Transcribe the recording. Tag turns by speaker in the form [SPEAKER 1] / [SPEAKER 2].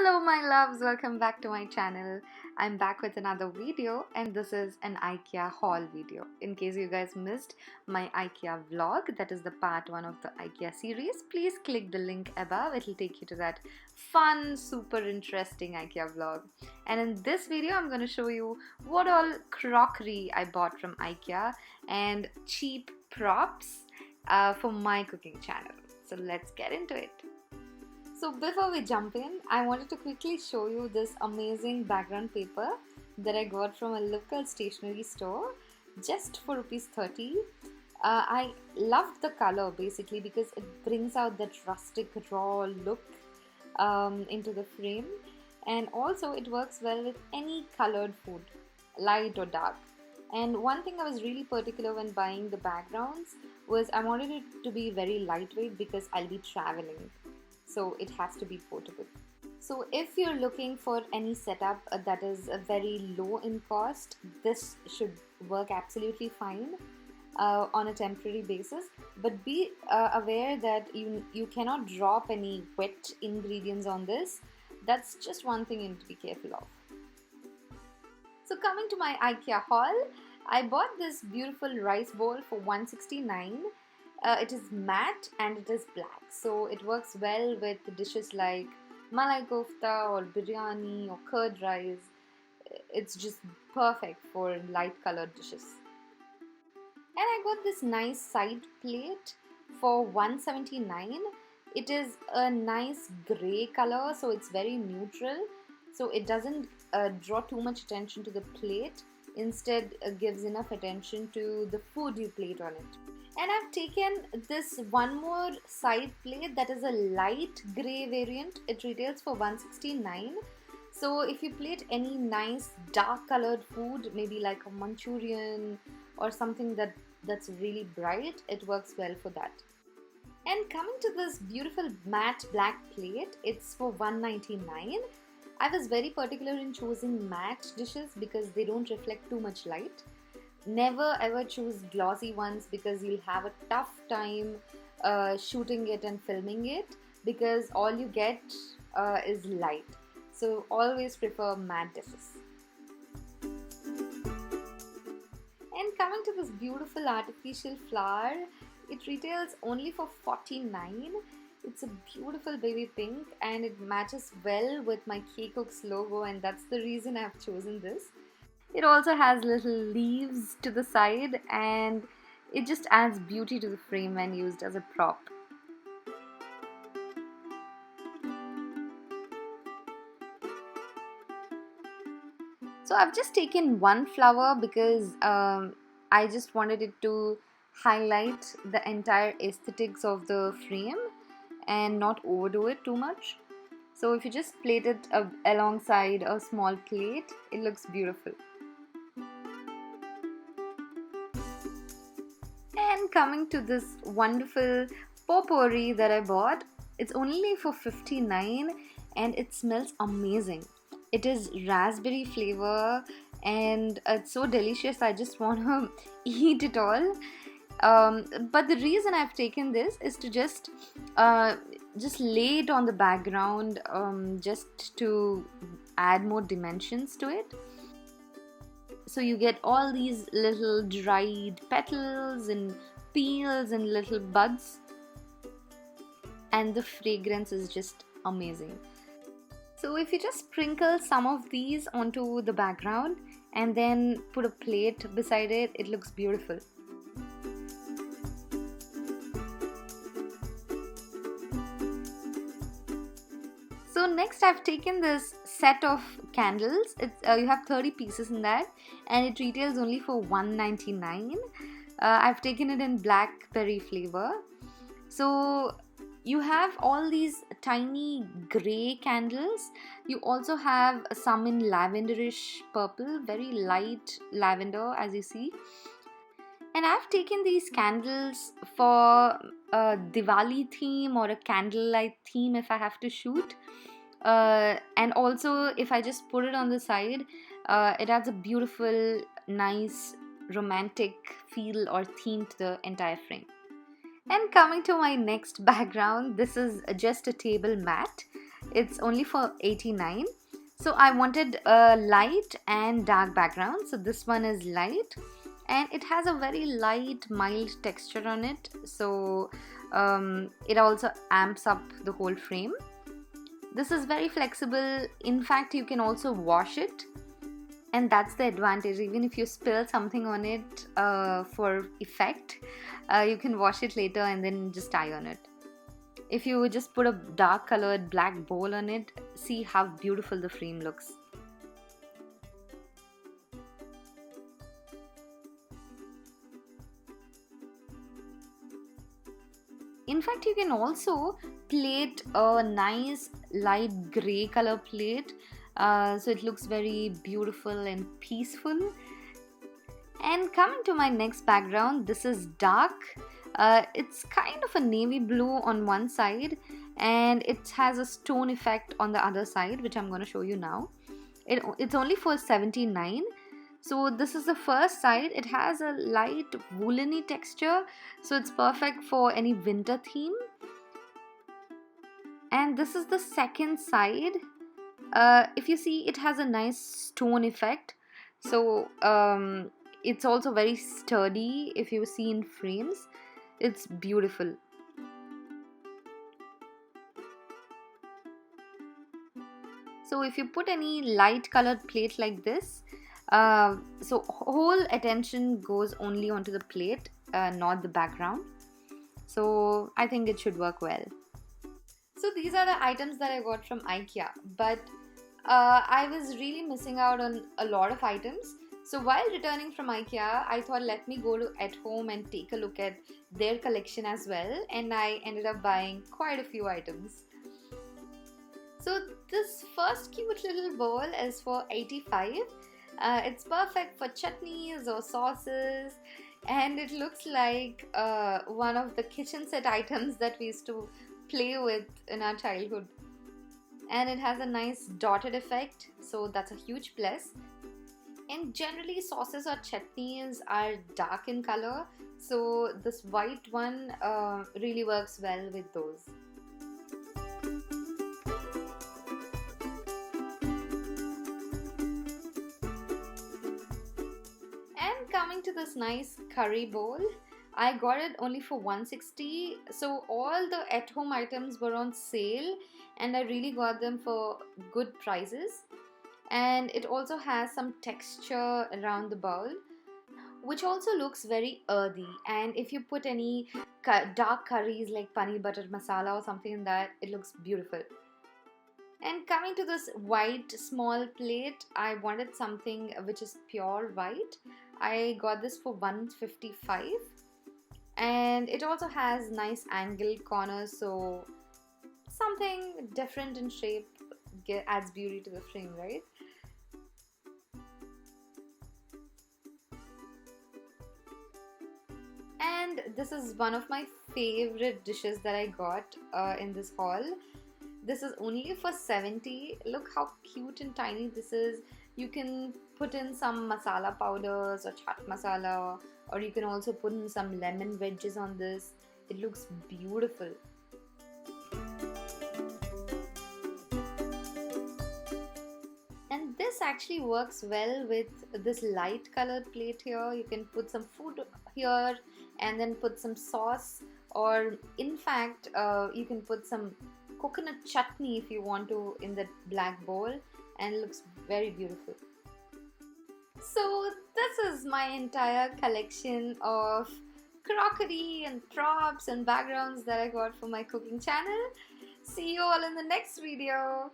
[SPEAKER 1] Hello my loves, welcome back to my channel. I'm back with another video and this is an IKEA haul video. In case you guys missed my IKEA vlog, that is the part 1 of the IKEA series, please click the link above. It'll take you to that fun, super interesting IKEA vlog. And in this video, I'm going to show you what all crockery I bought from IKEA and cheap props for my cooking channel. So let's get into it. So before we jump in, I wanted to quickly show you this amazing background paper that I got from a local stationery store just for ₹30. I loved the color basically because it brings out that rustic raw look into the frame, and also it works well with any colored food, light or dark. And one thing I was really particular when buying the backgrounds was I wanted it to be very lightweight because I'll be traveling. So it has to be portable. So if you're looking for any setup that is very low in cost, this should work absolutely fine on a temporary basis. But be aware that you cannot drop any wet ingredients on this. That's just one thing you need to be careful of. So coming to my IKEA haul, I bought this beautiful rice bowl for $169. It is matte and it is black, so it works well with dishes like malai kofta or biryani or curd rice. It's just perfect for light colored dishes. And I got this nice side plate for $179. It is a nice grey color, so it's very neutral, so it doesn't draw too much attention to the plate. Instead, gives enough attention to the food you plate on it. And I've taken this one more side plate that is a light grey variant. It retails for $169. So if you plate any nice dark colored food, maybe like a Manchurian or something that's really bright, it works well for that. And coming to this beautiful matte black plate, it's for $199. I was very particular in choosing matte dishes because they don't reflect too much light. Never ever choose glossy ones because you'll have a tough time shooting it and filming it because all you get is light. So always prefer matte dishes. And coming to this beautiful artificial flower, it retails only for $49. It's a beautiful baby pink and it matches well with my K-Cooks logo, and that's the reason I've chosen this. It also has little leaves to the side and it just adds beauty to the frame when used as a prop. So I've just taken one flower because I just wanted it to highlight the entire aesthetics of the frame and not overdo it too much. So if you just plate it alongside a small plate, it looks beautiful. And coming to this wonderful potpourri that I bought, it's only for $59 and it smells amazing. It is raspberry flavor and it's so delicious, I just want to eat it all. But the reason I've taken this is to just lay it on the background just to add more dimensions to it. So you get all these little dried petals and peels and little buds, and the fragrance is just amazing. So if you just sprinkle some of these onto the background and then put a plate beside it, it looks beautiful. So next I've taken this set of candles. You have 30 pieces in that and it retails only for $199. I've taken it in blackberry flavor. So you have all these tiny grey candles. You also have some in lavenderish purple, very light lavender as you see. And I've taken these candles for a Diwali theme or a candlelight theme if I have to shoot. And also if I just put it on the side, it adds a beautiful, nice, romantic feel or theme to the entire frame. And coming to my next background, this is just a table mat. It's only for 89. So I wanted a light and dark background. So this one is light and it has a very light, mild texture on it. So it also amps up the whole frame. This is very flexible. In fact, you can also wash it. And that's the advantage. Even if you spill something on it for effect, you can wash it later and then just iron it. If you just put a dark colored black bowl on it, see how beautiful the frame looks. In fact, you can also plate a nice light gray color plate, so it looks very beautiful and peaceful. And coming to my next background, this is dark. It's kind of a navy blue on one side and it has a stone effect on the other side, which I'm going to show you now. It's only for 79. So this is the first side. It has a light wooleny texture, so it's perfect for any winter theme. And this is the second side. If you see, it has a nice stone effect. So it's also very sturdy. If you see in frames, it's beautiful. So if you put any light colored plate like this, so whole attention goes only onto the plate, not the background. So I think it should work well. So these are the items that I got from IKEA, but I was really missing out on a lot of items. So while returning from IKEA, I thought let me go to at home and take a look at their collection as well, and I ended up buying quite a few items. So this first cute little bowl is for 85. It's perfect for chutneys or sauces, and it looks like one of the kitchen set items that we used to play with in our childhood. And it has a nice dotted effect, so that's a huge plus. And generally sauces or chutneys are dark in color, so this white one really works well with those. And coming to this nice curry bowl, I got it only for 160. So all the at home items were on sale and I really got them for good prices. And it also has some texture around the bowl, which also looks very earthy. And if you put any dark curries like paneer butter masala or something in that, it looks beautiful. And coming to this white small plate, I wanted something which is pure white. I got this for 155. And it also has nice angled corners, so something different in shape adds beauty to the frame, right? And this is one of my favorite dishes that I got in this haul. This is only for 70. Look how cute and tiny this is. You can put in some masala powders or chaat masala, or you can also put in some lemon wedges on this. It looks beautiful. And this actually works well with this light colored plate here. You can put some food here and then put some sauce, or in fact you can put some coconut chutney if you want to in that black bowl, and it looks very beautiful. So this is my entire collection of crockery and props and backgrounds that I got for my cooking channel. See you all in the next video.